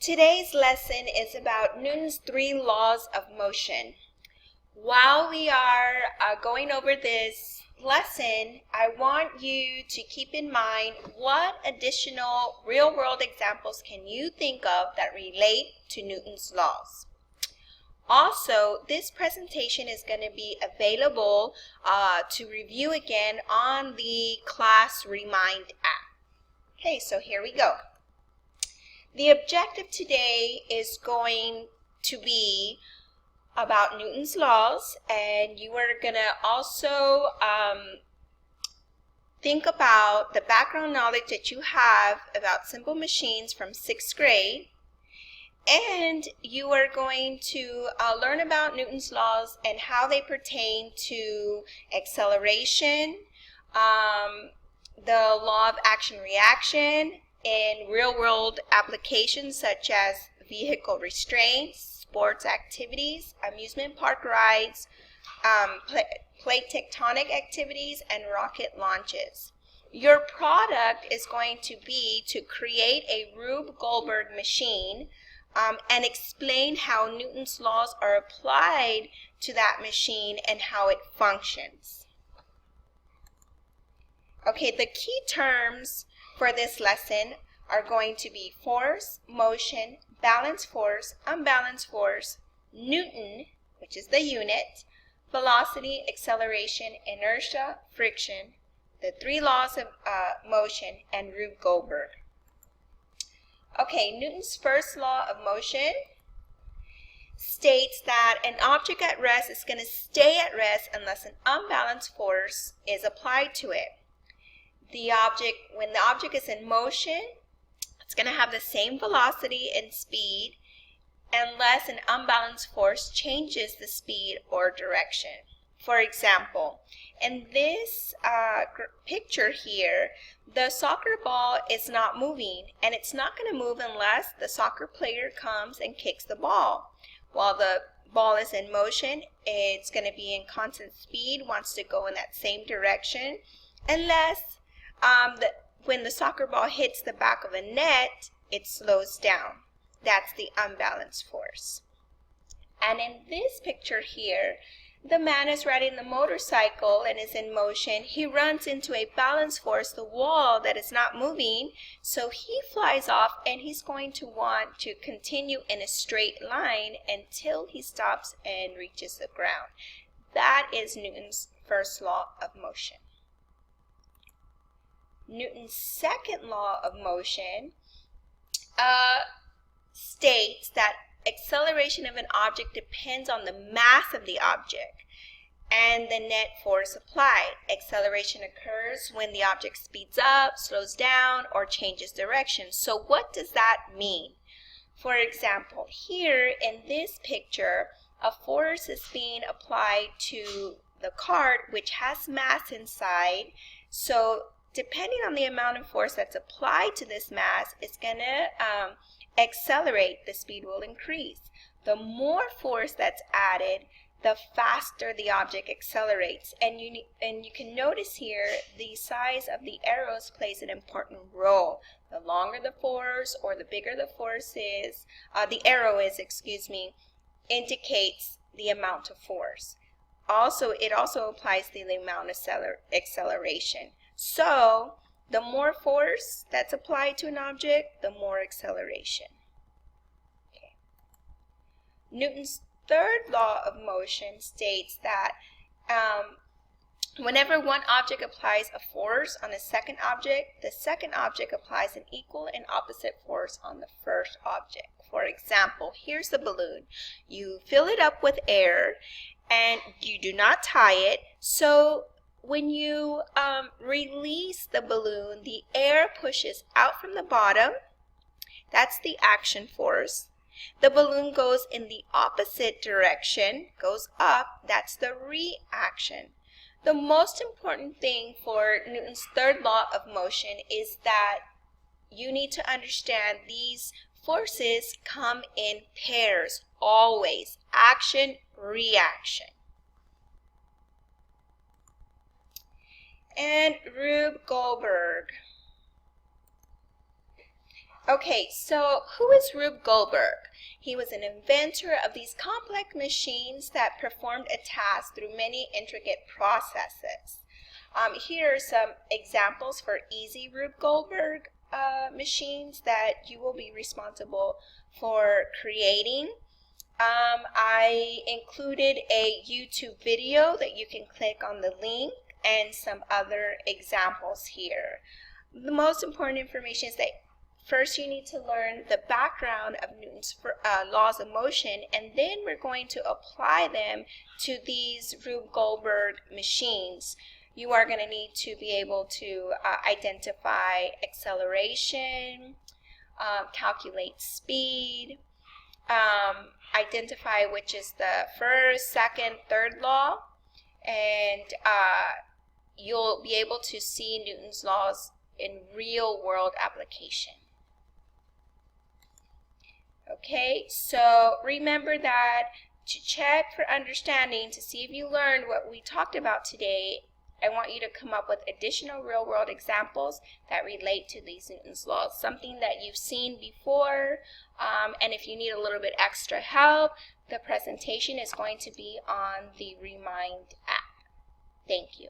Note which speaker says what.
Speaker 1: Today's lesson is about Newton's 3 laws of motion. While we are going over this lesson, I want you to keep in mind what additional real-world examples can you think of that relate to Newton's laws. Also, this presentation is going to be available to review again on the Class Remind app. Okay, so here we go. The objective today is going to be about Newton's laws, and you are going to also think about the background knowledge that you have about simple machines from 6th grade, and you are going to learn about Newton's laws and how they pertain to acceleration, the law of action-reaction, in real-world applications such as vehicle restraints, sports activities, amusement park rides, plate tectonic activities, and rocket launches. Your product is going to be to create a Rube Goldberg machine and explain how Newton's laws are applied to that machine and how it functions. Okay, the key terms for this lesson are going to be force, motion, balance force, unbalanced force, Newton, which is the unit, velocity, acceleration, inertia, friction, the 3 laws of motion, and Rube Goldberg. Okay, Newton's first law of motion states that an object at rest is going to stay at rest unless an unbalanced force is applied to it. When the object is in motion, it's going to have the same velocity and speed unless an unbalanced force changes the speed or direction. For example, in this picture here, the soccer ball is not moving, and it's not going to move unless the soccer player comes and kicks the ball. While the ball is in motion, it's going to be in constant speed, wants to go in that same direction, unless when the soccer ball hits the back of a net, it slows down. That's the unbalanced force. And in this picture here, the man is riding the motorcycle and is in motion. He runs into a balanced force, the wall that is not moving, so he flies off, and he's going to want to continue in a straight line until he stops and reaches the ground. That is Newton's first law of motion. Newton's second law of motion states that acceleration of an object depends on the mass of the object and the net force applied. Acceleration occurs when the object speeds up, slows down, or changes direction. So what does that mean? For example, here in this picture, a force is being applied to the cart, which has mass inside. So depending on the amount of force that's applied to this mass, it's going to accelerate. The speed will increase. The more force that's added, the faster the object accelerates. And you can notice here the size of the arrows plays an important role. The longer the force, or the bigger the force is, the arrow is, indicates the amount of force. It also applies to the amount of acceleration. So, the more force that's applied to an object, the more acceleration. Okay. Newton's third law of motion states that whenever one object applies a force on a second object, the second object applies an equal and opposite force on the first object. For example, here's the balloon. You fill it up with air, and you do not tie it, so when you release the balloon, the air pushes out from the bottom. That's the action force. The balloon goes in the opposite direction, goes up. That's the reaction. The most important thing for Newton's third law of motion is that you need to understand these forces come in pairs, always. Action, reaction. And Rube Goldberg. Okay, so who is Rube Goldberg? He was an inventor of these complex machines that performed a task through many intricate processes. Here are some examples for easy Rube Goldberg machines that you will be responsible for creating. I included a YouTube video that you can click on the link and some other examples here. The most important information is that first you need to learn the background of Newton's laws of motion, and then we're going to apply them to these Rube Goldberg machines. You are going to need to be able to identify acceleration, calculate speed, identify which is the first, second, third law, and you'll be able to see Newton's laws in real world application. Okay, so remember that to check for understanding, to see if you learned what we talked about today, I want you to come up with additional real world examples that relate to these Newton's laws, something that you've seen before, and if you need a little bit extra help, the presentation is going to be on the Remind app. Thank you.